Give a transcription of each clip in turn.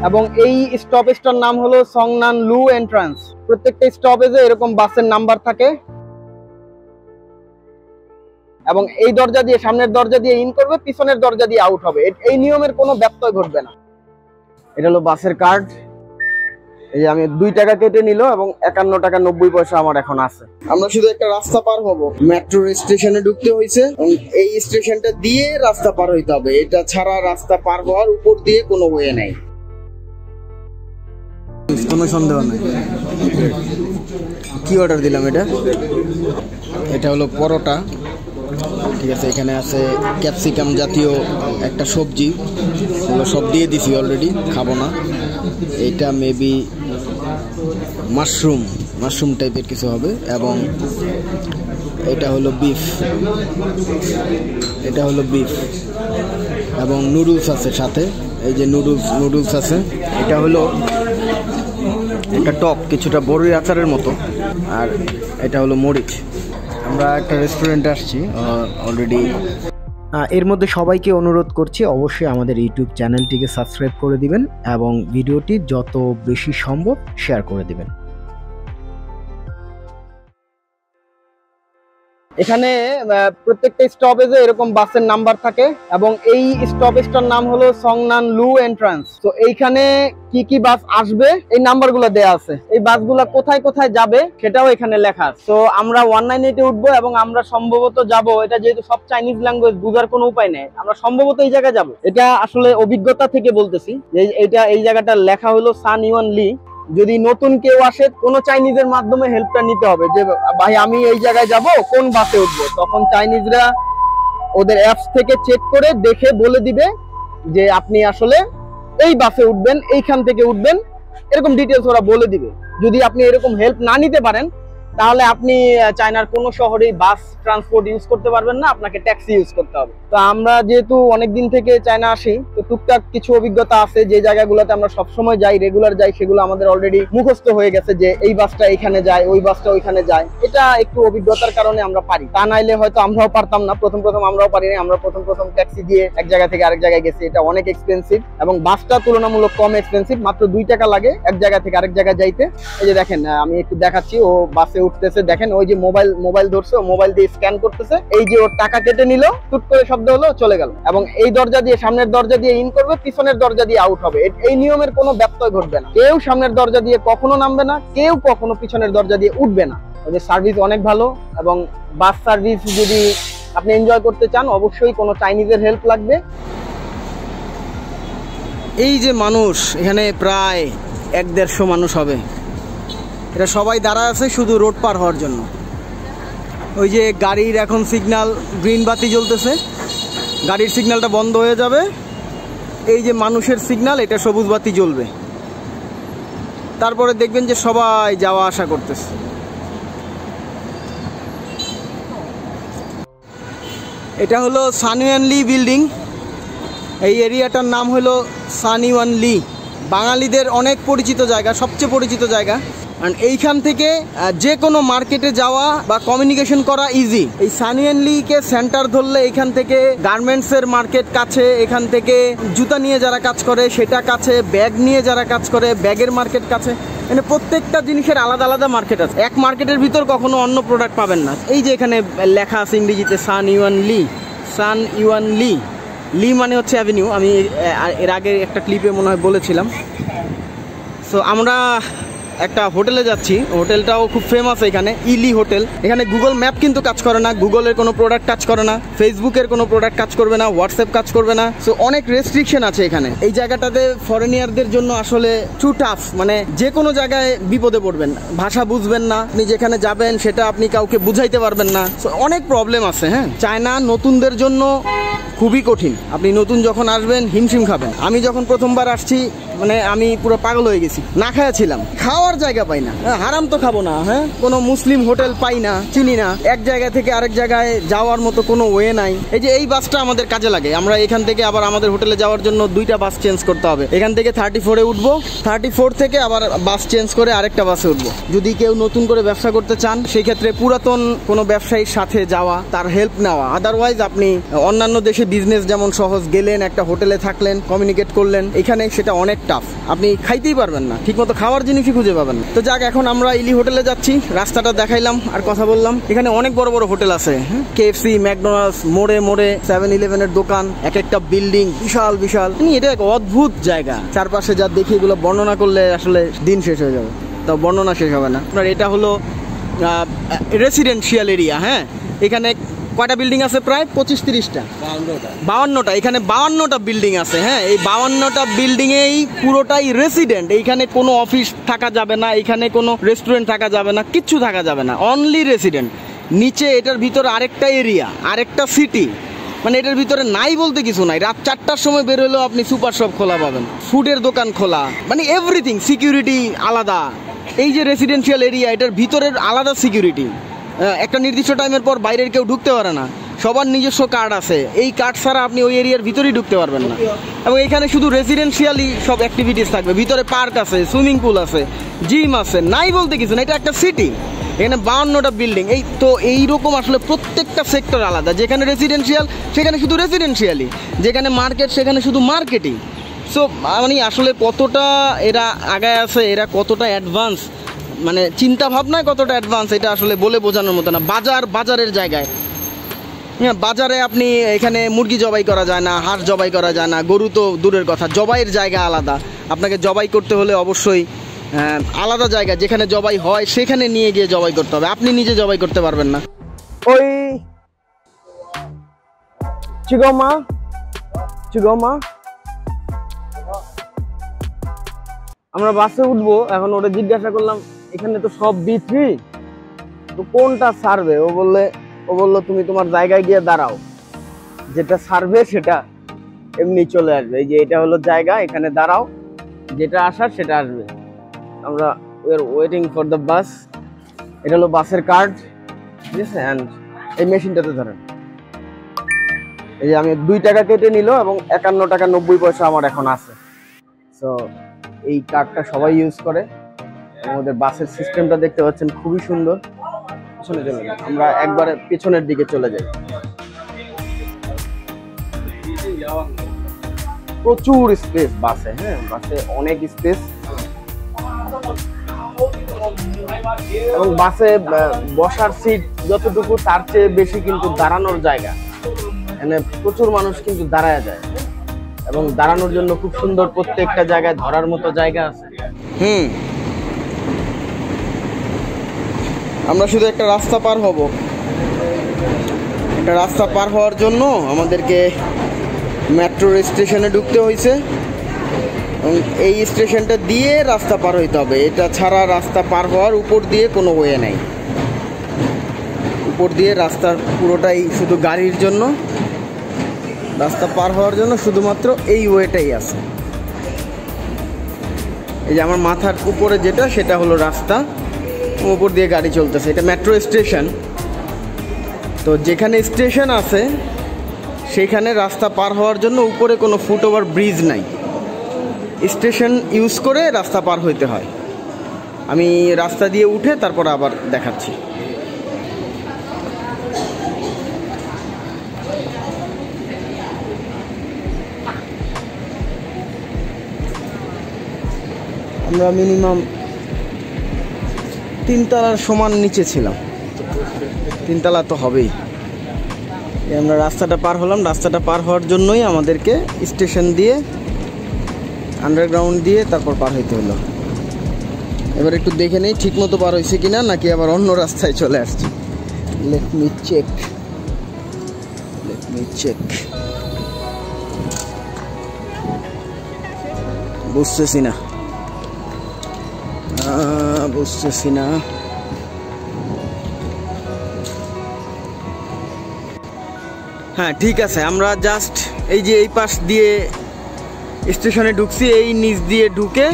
এবং এই স্টপেজটার নাম হলো সংনান লু এন্ট্রান্স। প্রত্যেকটা স্টপেজে এরকম বাসের নাম্বার থাকে এবং এই দরজা দিয়ে, সামনের দরজা দিয়ে ইন করবে, পিছনের দরজা দিয়ে আউট হবে। এই নিয়মের কোনো ব্যত্যয় ঘটবে না। এটা হলো বাসের কার্ড। এই যে আমি 2 টাকা কেটে নিল এবং 51 টাকা 90 পয়সা আমার এখন আছে। আমরা শুধু একটা রাস্তা পার হব, মেট্রো স্টেশনে ঢুকতে হয়েছে এবং এই স্টেশনটা দিয়ে রাস্তা পার হইতে হবে। এটা ছাড়া রাস্তা পার হওয়ার উপর দিয়ে কোনো ওয়ে নাই, কোনো সন্দেহ নাই। কি অর্ডার দিলাম? এটা হলো পরোটা, ঠিক আছে। এখানে আছে ক্যাপসিকাম জাতীয় একটা সবজি, এগুলো সব দিয়ে দিছি অলরেডি, খাবো না। এটা মেবি মাশরুম টাইপের কিছু হবে। এবং এটা হলো বিফ এবং নুডলস আছে সাথে। এই যে নুডলস আছে। এটা হলো একটা টক, কিছুটা বড়ির আচারের মতো। আর এটা হলো মরিচ। আমরা একটা রেস্টুরেন্টে আসছি অলরেডি। এর মধ্যে সবাইকে অনুরোধ করছি অবশ্যই আমাদের ইউটিউব চ্যানেলটিকে সাবস্ক্রাইব করে দিবেন এবং ভিডিওটি যত বেশি সম্ভব শেয়ার করে দিবেন। এখানে প্রত্যেকটা স্টপেজে এরকম বাসের নাম্বার থাকে এবং এই স্টপেজটার নাম হলো সংনান লু এন্ট্রান্স। তো এইখানে কি কি বাস আসবে এই নাম্বারগুলো দেয়া আছে। এই বাসগুলো কোথায় কোথায় যাবে সেটাও এখানে লেখা আছে। তো আমরা 198 এ উঠবো এবং আমরা সম্ভবত যাব, এটা যেহেতু সব চাইনিজ ল্যাঙ্গুয়েজ, বুঝার কোনো উপায় নেই, আমরা সম্ভবত এই জায়গায় যাব। এটা আসলে অভিজ্ঞতা থেকে বলতেছি যে এই জায়গাটা লেখা হলো সান ইউয়ান লি। যদি নতুন কেউ আসে, কোন চাইনিজের মাধ্যমে হেল্পটা নিতে হবে যে ভাই আমি এই জায়গায় যাব, কোন বাসে উঠবো। তখন চাইনিজরা ওদের অ্যাপস থেকে চেক করে দেখে বলে দিবে যে আপনি আসলে এই বাসে উঠবেন, এইখান থেকে উঠবেন, এরকম ডিটেলস ওরা বলে দিবে। যদি আপনি এরকম হেল্প না নিতে পারেন তাহলে আপনি চায়নার কোনো শহরেই বাস ট্রান্সপোর্ট ইউজ করতে পারবেন না, আপনাকে ট্যাক্সি ইউজ করতে হবে। তো আমরা যেহেতু অনেকদিন থেকে চায়না আসি, তো টুকটাক কিছু অভিজ্ঞতা আছে। যে জায়গাগুলোতে আমরা সবসময় যাই, রেগুলার যাই, সেগুলো আমাদের অলরেডি মুখস্থ হয়ে গেছে যে এই বাসটা এখানে যায়, ওই বাসটা ওইখানে যায়। এটা একটু অভিজ্ঞতার কারণে আমরা পারি, তা নাইলে হয়তো আমরাও পারতাম না। প্রথম আমরাও পারিনি। আমরা প্রথম ট্যাক্সি দিয়ে এক জায়গা থেকে আরেক জায়গায় গেছি। এটা অনেক এক্সপেন্সিভ এবং বাসটা তুলনামূলক কম এক্সপেন্সিভ, মাত্র 2 টাকা লাগে এক জায়গা থেকে আরেক জায়গায় যাইতে। এই যে দেখেন, আমি একটু দেখাচ্ছি, ও বাসে উঠতেছে, দেখেন ওই যে মোবাইল ধরছে, ও মোবাইল দিয়ে স্ক্যান করতেছে। এই যে ওর টাকা কেটে নিল, টুট করে শব্দ হলো, চলে গেল। এবং এই দরজা দিয়ে, সামনের দরজা দিয়ে ইন করবে, পিছনের দরজা দিয়ে আউট হবে। এই নিয়মের কোনো ব্যত্যয় ঘটবে না। কেউ সামনের দরজা দিয়ে কখনো নামবে না, কেউ কখনো পিছনের দরজা দিয়ে উঠবে না। ওদের সার্ভিস অনেক ভালো এবং বাস সার্ভিস যদি আপনি এনজয় করতে চান, অবশ্যই কোনো চাইনিজের হেল্প লাগবে। এই যে মানুষ, এখানে প্রায় 1-150 মানুষ হবে। এরা সবাই দাঁড়ায় আছে শুধু রোড পার হওয়ার জন্য। ওই যে গাড়ির এখন সিগন্যাল, গ্রিন বাতি জ্বলতেছে, গাড়ির সিগন্যালটা বন্ধ হয়ে যাবে। এই যে মানুষের সিগন্যাল, এটা সবুজ বাতি জ্বলবে। তারপরে দেখবেন যে সবাই যাওয়া আসা করতেছে। এটা হলো সান ইউয়ান লি বিল্ডিং। এই এরিয়াটার নাম হলো সান ইউয়ান লি। বাঙালিদের অনেক পরিচিত জায়গা, সবচেয়ে পরিচিত জায়গা। আর এইখান থেকে যে কোনো মার্কেটে যাওয়া বা কমিউনিকেশন করা ইজি। এই সান ইউয়ান লিকে সেন্টার ধরলে এইখান থেকে গার্মেন্টসের মার্কেট কাছে, এখান থেকে জুতা নিয়ে যারা কাজ করে সেটা কাছে, ব্যাগ নিয়ে যারা কাজ করে ব্যাগের মার্কেট কাছে। মানে প্রত্যেকটা জিনিসের আলাদা আলাদা মার্কেট আছে। এক মার্কেটের ভিতর কখনো অন্য প্রোডাক্ট পাবেন না। এই যে এখানে লেখা আছে ইংরেজিতে সান ইউয়ান লি। সান ইউয়ান লি, লি মানে হচ্ছে অ্যাভিনিউ। আমি এর আগে একটা ক্লিপে মনে হয় বলেছিলাম। সো আমরা একটা হোটেলে যাচ্ছি, হোটেলটাও খুব ফেমাস এখানে, ইলি হোটেল। এখানে গুগল ম্যাপ কিন্তু কাজ করে না, গুগলের কোনো প্রোডাক্ট কাজ করে না, ফেসবুকের কোনো প্রোডাক্ট কাজ করবে না, হোয়াটসঅ্যাপ কাজ করবে না। সো অনেক রেস্ট্রিকশন আছে এখানে। এই জায়গাটাতে ফরেনিয়ারদের জন্য আসলে টু টাফ, মানে যে কোনো জায়গায় বিপদে পড়বেন, ভাষা বুঝবেন না, আপনি যেখানে যাবেন সেটা আপনি কাউকে বুঝাইতে পারবেন না। সো অনেক প্রবলেম আছে। হ্যাঁ, চায়না নতুনদের জন্য খুবই কঠিন। আপনি নতুন যখন আসবেন হিমশিম খাবেন। আমি যখন প্রথমবার আসছি, মানে আমি পুরো পাগল হয়ে গেছি, না খাইয়াছিলাম, খাওয়ার জায়গা পাই না। হারাম তো খাবো না, হ্যাঁ, কোনো মুসলিম হোটেল পাই না, চিনি না, এক জায়গা থেকে আরেক জায়গায় যাওয়ার মতো কোনো ওয়ে নাই। এই যে এই বাসটা আমাদের কাজে লাগে। আমরা এখান থেকে আবার আমাদের হোটেলে যাওয়ার জন্য 2টা বাস চেঞ্জ করতে হবে। এখান থেকে 34-এ উঠবো, 34 থেকে আবার বাস চেঞ্জ করে আরেকটা বাসে উঠবো। যদি কেউ নতুন করে ব্যবসা করতে চান, সেই ক্ষেত্রে পুরাতন কোনো ব্যবসায়ীর সাথে যাওয়া, তার হেল্প নেওয়া। আদারওয়াইজ আপনি অন্যান্য দেশে বিজনেস যেমন সহজ, গেলেন একটা হোটেলে থাকলেন, কমিউনিকেট করলেন, এখানে সেটা অনেক টাফ, আপনি খাইতেই পারবেন না, ঠিকমতো খাওয়ার জিনিসই খুঁজে পাবেন না। তো যাক, এখন আমরা ইলি হোটেলে যাচ্ছি, রাস্তাটা দেখাইলাম আর কথা বললাম। এখানে অনেক বড় বড় হোটেল আছে, কেএফসি, ম্যাকডোনাল্ডস, মোড়ে মোড়ে 7-Eleven-এর দোকান, এক একটা বিল্ডিং বিশাল বিশাল। এটা এক অদ্ভুত জায়গা, চারপাশে যা দেখি এগুলো বর্ণনা করলে আসলে দিন শেষ হয়ে যাবে, তো বর্ণনা শেষ হবে না। আপনার এটা হলো রেসিডেন্সিয়াল এরিয়া। হ্যাঁ, এখানে কয়টা বিল্ডিং আছে? প্রায় 25-30টা, 52টা। এখানে 52টা বিল্ডিং আছে। হ্যাঁ, এই 52টা বিল্ডিং এই পুরোটাই রেসিডেন্ট। এইখানে কোনো অফিস থাকা যাবে না, এখানে কোনো রেস্টুরেন্ট থাকা যাবে না, কিচ্ছু থাকা যাবে না, অনলি রেসিডেন্ট। নিচে এটার ভিতরে আরেকটা এরিয়া, আরেকটা সিটি, মানে এটার ভিতরে নাই বলতে কিছু নাই। রাত 4টার সময় বের হলেও আপনি সুপার শপ খোলা পাবেন, ফুডের দোকান খোলা, মানে এভরিথিং, সিকিউরিটি আলাদা। এই যে রেসিডেন্সিয়াল এরিয়া, এটার ভিতরের আলাদা সিকিউরিটি, একটা নির্দিষ্ট টাইমের পর বাইরের কেউ ঢুকতে পারে না, সবার নিজস্ব কার্ড আছে, এই কার্ড ছাড়া আপনি ওই এরিয়ার ভিতরেই ঢুকতে পারবেন না। এবং এখানে শুধু রেসিডেন্সিয়ালি সব অ্যাক্টিভিটিস থাকবে, ভিতরে পার্ক আছে, সুইমিং পুল আছে, জিম আছে, নাই বলতে কিছু না। এটা একটা সিটি, এখানে 52টা বিল্ডিং। এই তো এইরকম আসলে প্রত্যেকটা সেক্টর আলাদা, যেখানে রেসিডেন্সিয়াল সেখানে শুধু রেসিডেন্সিয়ালি, যেখানে মার্কেট সেখানে শুধু মার্কেটিং। সো মানে আসলে কতটা এরা আগায় আছে, এরা কতটা অ্যাডভান্স, মানে চিন্তা ভাবনায় কতটা অ্যাডভান্স, এটা আসলে বলে বোঝানোর মতো না। বাজারের জায়গায়, হ্যাঁ, বাজারে আপনি এখানে মুরগি জবাই করা যায় না, হাঁস জবাই করা যায় না, গরু তো দূরের কথা, জবাইয়ের জায়গা আলাদা। আপনাকে জবাই করতে হলে অবশ্যই আলাদা জায়গা, যেখানে জবাই হয় সেখানে নিয়ে গিয়ে জবাই করতে হবে, আপনি নিজে জবাই করতে পারবেন না। ওই চিগমা আমরা বাসে উঠবো এখন। ওটা জিজ্ঞাসা করলাম এখানে তো সব B3, তো কোনটা সার্ভে? ও বললো তুমি তোমার জায়গায় গিয়ে দাঁড়াও, যেটা সার্ভে সেটা এমনি চলে আসবে। এই যে এটা হলো জায়গা, এখানে দাঁড়াও, যেটা আসার সেটা আসবে। আমরা we are waiting for the bus. এটা হলো বাসের কার্ড, ঠিক আছে? অ্যান্ড এই মেশিনটাতে ধরেন, এই যে আমি 2 টাকা কেটে নিল এবং 51 টাকা 90 পয়সা আমার এখন আছে। সো এই কার্ডটা সবাই ইউজ করে। আমাদের বাসের সিস্টেমটা দেখতে পাচ্ছেন খুবই সুন্দর। পিছনে চলে যাই, আমরা একবারে পিছনের দিকে চলে যাই। প্রচুর স্পেস বাসে, হ্যাঁ, বাসে অনেক স্পেস। এবং বাসে বসার সিট যতটুকু তার চেয়ে বেশি কিন্তু দাঁড়ানোর জায়গা, মানে প্রচুর মানুষ কিন্তু দাঁড়ায় যায়, এবং দাঁড়ানোর জন্য খুব সুন্দর প্রত্যেকটা জায়গায় ধরার মতো জায়গা আছে। আমরা শুধু একটা রাস্তা পার হব, একটা রাস্তা পার হওয়ার জন্য আমাদেরকে মেট্রো স্টেশনে ঢুকতে হয়েছে, এবং এই স্টেশনটা দিয়ে রাস্তা পার হইতে হবে। এটা ছাড়া রাস্তা পার হওয়ার উপর দিয়ে কোনো ওয়ে নাই। উপর দিয়ে রাস্তার পুরোটাই শুধু গাড়ির জন্য, রাস্তা পার হওয়ার জন্য শুধুমাত্র এই ওয়েটাই আছে। এই যে আমার মাথার উপরে যেটা, সেটা হলো রাস্তা, উপর দিয়ে গাড়ি চলতেছে। এটা মেট্রো স্টেশন। তো যেখানে স্টেশন আছে সেখানে রাস্তা পার হওয়ার জন্য উপরে কোনো ফুটওভার ব্রিজ নাই, স্টেশন ইউজ করে রাস্তা পার হইতে হয়। আমি রাস্তা দিয়ে উঠে তারপর আবার দেখাচ্ছি। আমরা মিনিমাম 3 তলার সমান নিচে ছিলাম, 3 তলা তো হবেই। আমরা রাস্তাটা পার হলাম, রাস্তাটা পার হওয়ার জন্যই আমাদেরকে স্টেশন দিয়ে আন্ডারগ্রাউন্ড দিয়ে তারপর পার হইতে হলো। এবার একটু দেখে নেই ঠিক মতো পার হয়েছে কিনা, নাকি আবার অন্য রাস্তায় চলে আসছে। Let me check. বুঝতেছি না। হ্যাঁ, ঠিক আছে। আমরা জাস্ট এই যে এই পাশ দিয়ে স্টেশনে ঢুকছি, এই নিচ দিয়ে ঢুকে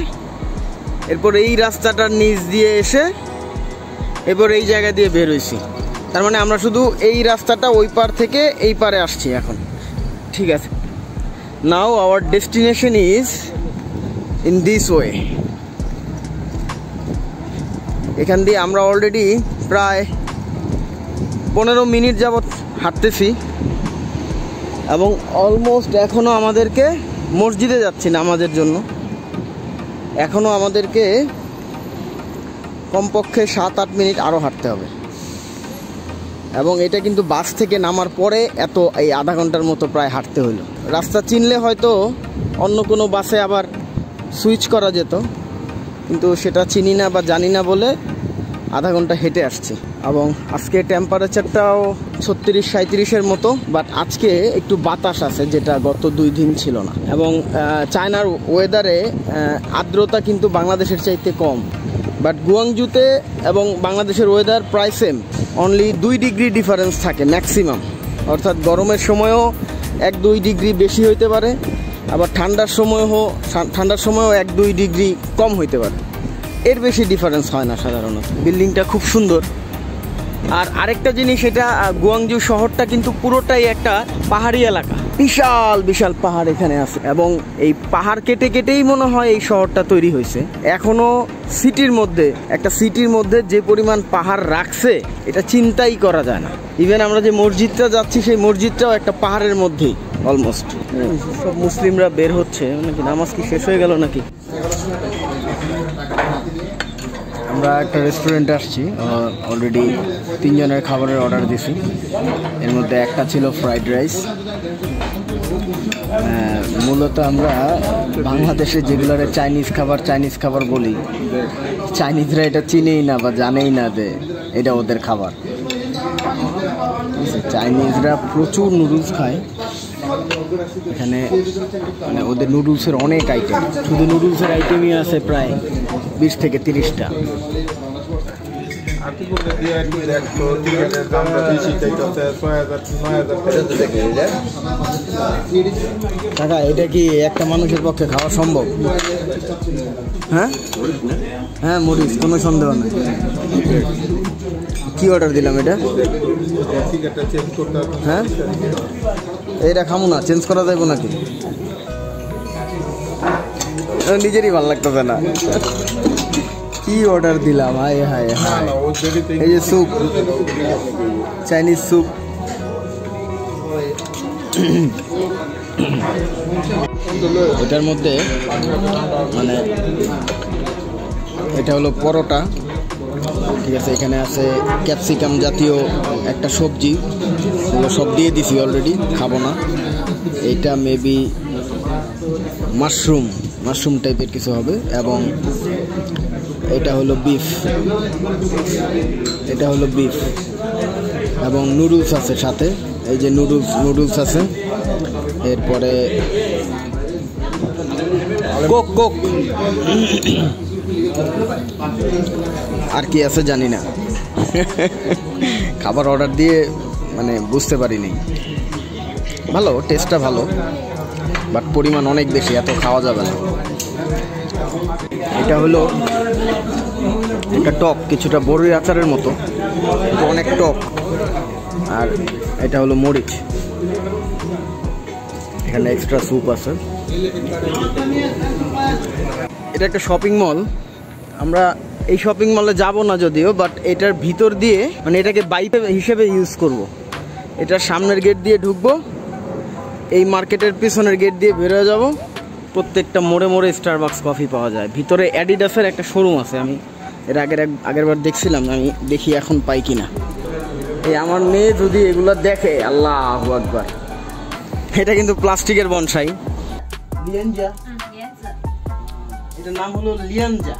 এরপর এই রাস্তাটার নিচ দিয়ে এসে এরপর এই জায়গা দিয়ে বের হয়েছি। তার মানে আমরা শুধু এই রাস্তাটা ওই পার থেকে এই পারে আসছি এখন। ঠিক আছে, নাও hour destination is in this way. এখান দিয়ে আমরা অলরেডি প্রায় 15 মিনিট যাবৎ হাঁটতেছি। এবং অলমোস্ট এখনো আমাদেরকে মসজিদে যাচ্ছি নামাজের জন্য, এখনো আমাদেরকে কমপক্ষে 7-8 মিনিট আরও হাঁটতে হবে। এবং এটা কিন্তু বাস থেকে নামার পরে এই আধা ঘন্টার মতো প্রায় হাঁটতে হলো। রাস্তা চিনলে হয়তো অন্য কোনো বাসে আবার সুইচ করা যেত, কিন্তু সেটা চিনি না বা জানি না বলে আধা ঘন্টা হেঁটে আসছি। এবং আজকে টেম্পারেচারটাও 36-37-এর মতো, বাট আজকে একটু বাতাস আছে, যেটা গত 2 দিন ছিল না। এবং চায়নার ওয়েদারে আর্দ্রতা কিন্তু বাংলাদেশের চাইতে কম, বাট গুয়াংজুতে এবং বাংলাদেশের ওয়েদার প্রায় সেম, অনলি 2 ডিগ্রি ডিফারেন্স থাকে ম্যাক্সিমাম। অর্থাৎ গরমের সময়ও 1-2 ডিগ্রি বেশি হইতে পারে, আবার ঠান্ডার সময়ও 1-2 ডিগ্রি কম হইতে পারে, এর বেশি ডিফারেন্স হয় না সাধারণত। বিল্ডিংটা খুব সুন্দর। আর আরেকটা জিনিস, এটা গুয়াংজু শহরটা কিন্তু পুরোটাই একটা পাহাড়ি এলাকা, বিশাল বিশাল পাহাড় এখানে আছে। এবং এই পাহাড় কেটে কেটেই মনে হয় এই শহরটা তৈরি হয়েছে। এখনো সিটির মধ্যে যে পরিমাণ পাহাড় রাখছে এটা চিন্তাই করা যায় না। ইভেন আমরা যে মসজিদটা যাচ্ছি সেই মসজিদটাও একটা পাহাড়ের মধ্যেই অলমোস্ট। সব মুসলিমরা বের হচ্ছে নাকি, নামাজ কি শেষ হয়ে গেল নাকি? আমরা একটা রেস্টুরেন্টে আসছি, অলরেডি 3 জনের খাবারের অর্ডার দিছি। এর মধ্যে একটা ছিল ফ্রাইড রাইস। মূলত আমরা বাংলাদেশে যেগুলোর চাইনিজ খাবার বলি, চাইনিজরা এটা চিনেই না বা জানেই না যে এটা ওদের খাবার। চাইনিজরা প্রচুর নুডলস খায় এখানে, মানে ওদের নুডলসের অনেক আইটেম, শুধু নুডলসের আইটেমই আছে প্রায় 20 থেকে 30টা। কাকা, এটা কি একটা মানুষের পক্ষে খাওয়া সম্ভব? হ্যাঁ হ্যাঁ, মরিচ, কোনো সন্দেহ নাই। কি অর্ডার দিলাম এটা? হ্যাঁ, এটা খামো না, চেঞ্জ করা যাইব নাকি? নিজেরই ভালো লাগতেছে না। কি অর্ডার দিলাম, হায় হায় হায়। এই যে স্যুপ, চাইনিজ স্যুপ। এটার মধ্যে মানে এটা হলো পরোটা, ঠিক আছে। এখানে আছে ক্যাপসিকাম জাতীয় একটা সবজি, সব দিয়ে দিছি অলরেডি, খাবো না। এইটা মেবি মাশরুম টাইপের কিছু হবে। এবং এটা হলো বিফ, এবং নুডলস আছে সাথে। এই যে নুডলস আছে। এরপরে কোক আর কি আছে জানি না। খাবার অর্ডার দিয়ে মানে বুঝতে পারিনি। ভালো, টেস্টটা ভালো, বাট পরিমাণ অনেক বেশি, এত খাওয়া যাবে না। এটা হলো একটা টক, কিছুটা বড়ই আচারের মতো, অনেক টক। আর এটা হলো মরিচ। এখানে এক্সট্রা স্যুপ আছে। এটা একটা শপিং মল। আমরা এই শপিং মলে যাব না যদিও, বাট এটার ভিতর দিয়ে মানে এটাকে বাইপাস হিসেবে ইউজ করব। এটার সামনের গেট দিয়ে ঢুকবো, এই মার্কেটের পিছনের গেট দিয়ে বের হয়ে যাব। প্রত্যেকটা মোড়ে মোড়ে স্টারবাকস কফি পাওয়া যায়। ভিতরে অ্যাডিডাসের একটা শোরুম আছে, আমি এর আগেরবার দেখছিলাম, আমি দেখি এখন পাই কিনা। এই আমার মেয়ে যদি এগুলো দেখে, আল্লাহু আকবার। এটা কিন্তু প্লাস্টিকের বনসাই। লিয়ানজা, এটার নাম হলো লিয়ানজা।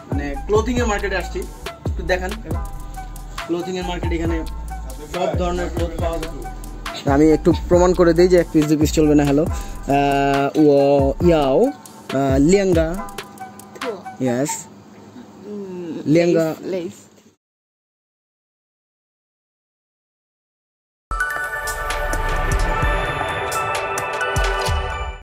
মানে ক্লোথিং এর মার্কেটে আসছি, একটু দেখান। ক্লোথিং এর মার্কেট, এখানে সব ধরনের ক্লোথ পাওয়া যায়। আমি একটু প্রমাণ করে দিই যে 1 পিস 2 পিস চলবে না। হ্যালো, ইয়াও লিয়াঙ্গা, ইয়েস লিয়াঙ্গা,